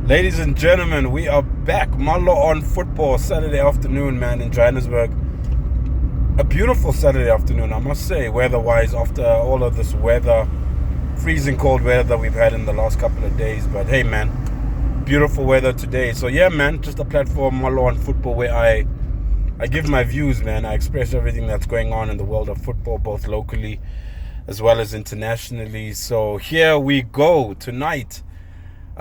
Ladies and gentlemen, we are back. Malo on football, Saturday afternoon, man, in Johannesburg. A beautiful Saturday afternoon, I must say, weather-wise, after all of this weather, freezing cold weather that we've had in the last couple of days. But hey, man, beautiful weather today. So yeah, man, just a platform, Malo on football, where I give my views, man. I express everything that's going on in the world of football, both locally as well as internationally. So here we go tonight.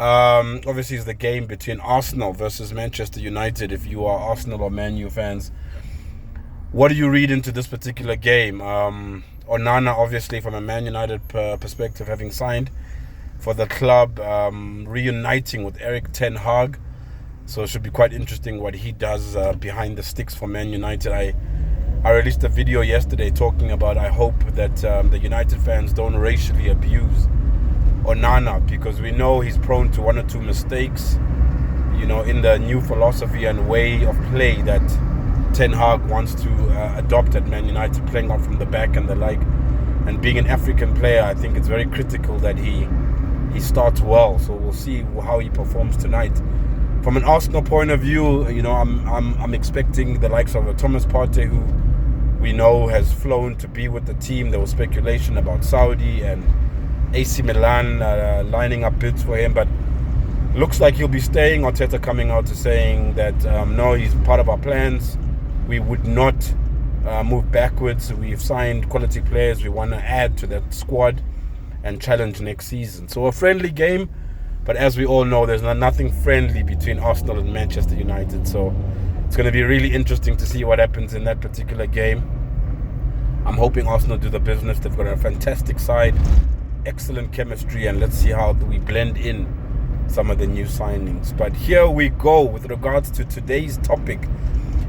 Obviously, it's the game between Arsenal versus Manchester United. If you are Arsenal or Man U fans, what do you read into this particular game? Onana, obviously, from a Man United perspective, having signed for the club, reuniting with Eric Ten Hag. So it should be quite interesting what he does behind the sticks for Man United. I released a video yesterday talking about I hope that the United fans don't racially abuse Onana, because we know he's prone to one or two mistakes, in the new philosophy and way of play that Ten Hag wants to adopt at Man United, playing out from the back and the like. And being an African player, I think it's very critical that he starts well. So we'll see how he performs tonight. From an Arsenal point of view, I'm expecting the likes of Thomas Partey, who we know has flown to be with the team. There was speculation about Saudi and AC Milan lining up bids for him, but looks like he'll be staying. Arteta coming out to saying that no, he's part of our plans. We would not move backwards. We've signed quality players. We want to add to that squad and challenge next season. So a friendly game, but as we all know, there's nothing friendly between Arsenal and Manchester United. So it's going to be really interesting to see what happens in that particular game. I'm hoping Arsenal do the business. They've got a fantastic side, excellent chemistry, and let's see how we blend in some of the new signings. But here we go with regards to today's topic.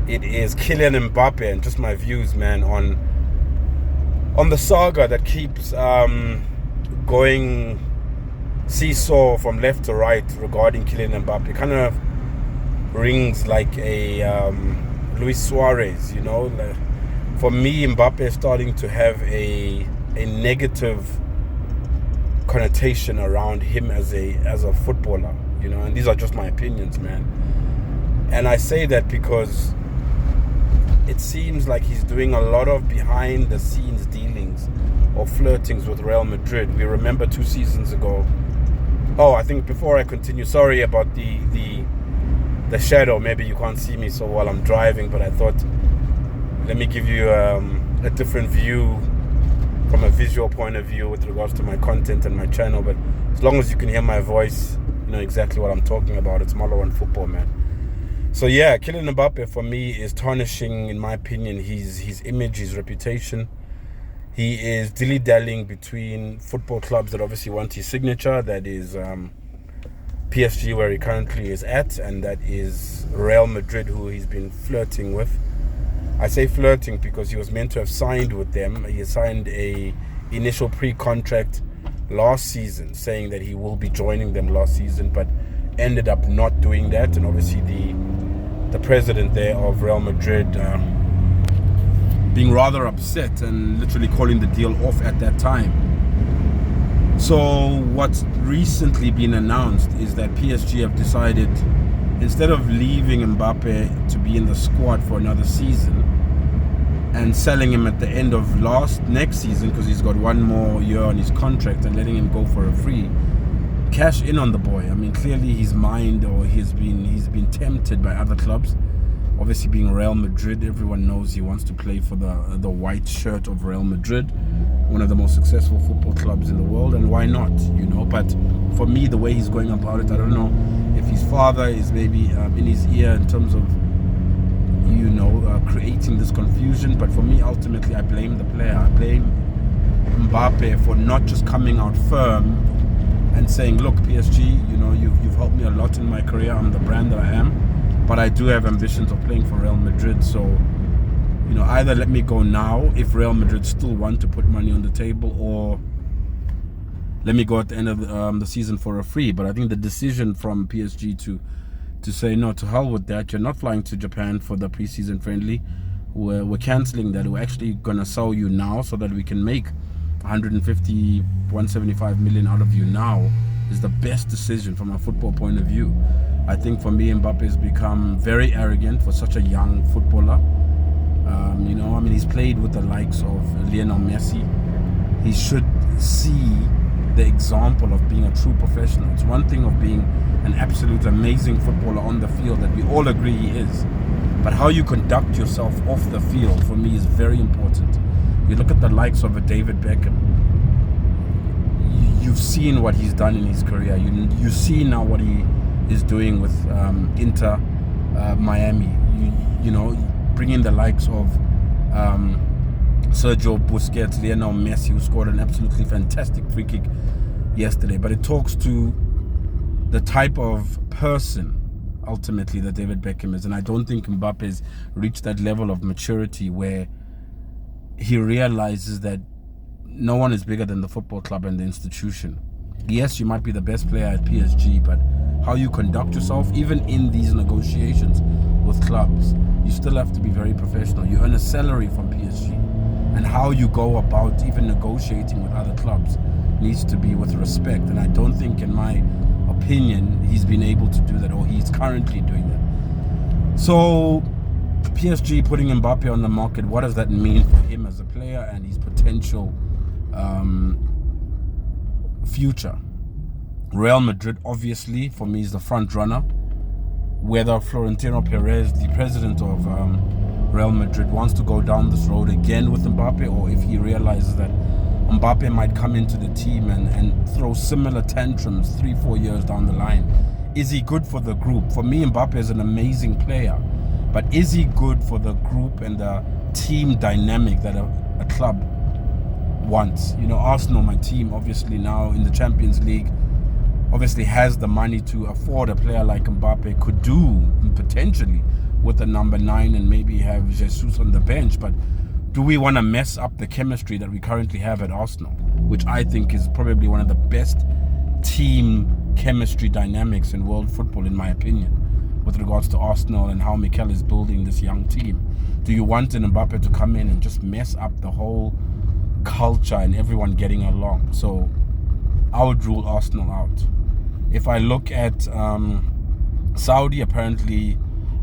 It is Kylian Mbappe, and just my views, man, on the saga that keeps going seesaw from left to right regarding Kylian Mbappe. It kind of rings like a Luis Suarez, For me, Mbappe is starting to have a negative connotation around him as a footballer, and these are just my opinions, man. And I say that because it seems like he's doing a lot of behind the scenes dealings or flirtings with Real Madrid. We remember 2 seasons ago. Oh, I think before I continue, sorry about the shadow. Maybe you can't see me so while I'm driving, but I thought let me give you a different view from a visual point of view with regards to my content and my channel. But as long as you can hear my voice, you know exactly what I'm talking about. It's Malo on football, man. So yeah, Kylian Mbappe for me is tarnishing, in my opinion, his image, his reputation. He is dilly-dallying between football clubs that obviously want his signature. That is PSG, where he currently is at, and that is Real Madrid, who he's been flirting with. I say flirting because he was meant to have signed with them. He signed a initial pre-contract last season, saying that he will be joining them last season, but ended up not doing that. And obviously the president there of Real Madrid being rather upset and literally calling the deal off at that time. So what's recently been announced is that PSG have decided, instead of leaving Mbappe to be in the squad for another season and selling him at the end of next season, because he's got one more year on his contract, and letting him go for a free, cash in on the boy. I mean, clearly his mind, or he's been tempted by other clubs. Obviously, being Real Madrid, everyone knows he wants to play for the white shirt of Real Madrid, one of the most successful football clubs in the world, and why not, But for me, the way he's going about it, I don't know if his father is maybe in his ear in terms of, creating this confusion. But for me, ultimately, I blame the player. I blame Mbappe for not just coming out firm and saying, look, PSG, you've helped me a lot in my career. I'm the brand that I am, but I do have ambitions of playing for Real Madrid. So, either let me go now if Real Madrid still want to put money on the table, or let me go at the end of the season for a free. But I think the decision from PSG to say, no, to hell with that, you're not flying to Japan for the preseason friendly, we're cancelling that. We're actually going to sell you now so that we can make 150, 175 million out of you now, is the best decision from a football point of view. I think for me, Mbappe has become very arrogant for such a young footballer. He's played with the likes of Lionel Messi. He should see the example of being a true professional. It's one thing of being an absolute amazing footballer on the field that we all agree he is, but how you conduct yourself off the field for me is very important. You look at the likes of a David Beckham. You've seen what he's done in his career. You see now what he is doing with Inter Miami. Bringing the likes of Sergio Busquets, Lionel Messi, who scored an absolutely fantastic free kick yesterday. But it talks to the type of person ultimately that David Beckham is, and I don't think Mbappe has reached that level of maturity where he realizes that no one is bigger than the football club and the institution. Yes, you might be the best player at PSG, but how you conduct yourself, even in these negotiations with clubs, you still have to be very professional. You earn a salary from PSG, and how you go about even negotiating with other clubs needs to be with respect. And I don't think, in my opinion, he's been able to do that, or he's currently doing that. So PSG putting Mbappe on the market, what does that mean for him as a player and his potential future? Real Madrid, obviously, for me, is the front runner. Whether Florentino Perez, the president of Real Madrid, wants to go down this road again with Mbappe, or if he realizes that Mbappe might come into the team and throw similar tantrums 3-4 years down the line. Is he good for the group? For me, Mbappe is an amazing player, but is he good for the group and the team dynamic that a club wants? Arsenal, my team, obviously now in the Champions League, obviously has the money to afford a player like Mbappe, could do potentially with the number 9 and maybe have Jesus on the bench. But do we want to mess up the chemistry that we currently have at Arsenal, which I think is probably one of the best team chemistry dynamics in world football, in my opinion, with regards to Arsenal and how Mikel is building this young team? Do you want an Mbappe to come in and just mess up the whole culture and everyone getting along? So I would rule Arsenal out. If I look at Saudi, apparently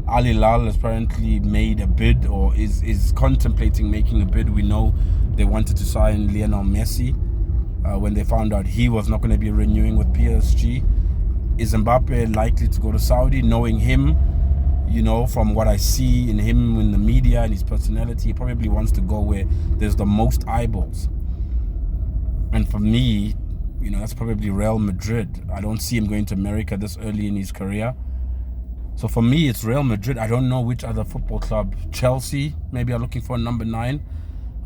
Al Hilal has apparently made a bid, or is contemplating making a bid. We know they wanted to sign Lionel Messi when they found out he was not going to be renewing with PSG. Is Mbappe likely to go to Saudi? Knowing him, from what I see in him in the media and his personality, he probably wants to go where there's the most eyeballs. And for me, that's probably Real Madrid. I don't see him going to America this early in his career. So for me, it's Real Madrid. I don't know which other football club. Chelsea maybe are looking for a number 9.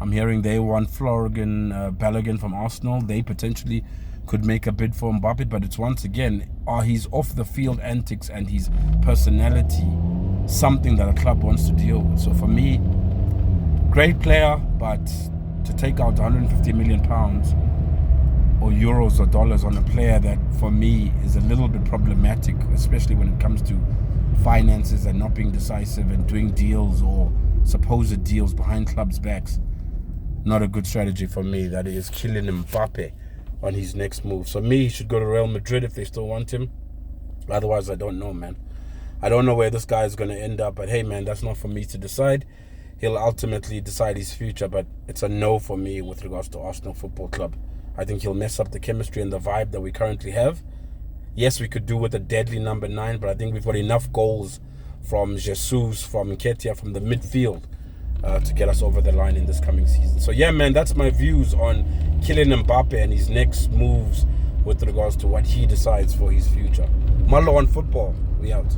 I'm hearing they want Florian Balogun from Arsenal. They potentially could make a bid for Mbappe, but it's once again, are his off-the-field antics and his personality something that a club wants to deal with? So for me, great player, but to take out 150 million pounds or euros or dollars on a player that for me is a little bit problematic, especially when it comes to finances and not being decisive and doing deals or supposed deals behind clubs' backs, not a good strategy for me. That is Kylian Mbappe on his next move. So me, he should go to Real Madrid if they still want him. Otherwise, I don't know, man. I don't know where this guy is going to end up, but hey, man, that's not for me to decide. He'll ultimately decide his future, but it's a no for me with regards to Arsenal Football Club. I think he'll mess up the chemistry and the vibe that we currently have. Yes, we could do with a deadly number 9, but I think we've got enough goals from Jesus, from Nketiah, from the midfield to get us over the line in this coming season. So yeah, man, that's my views on Kylian Mbappe and his next moves with regards to what he decides for his future. Malo on football. We out.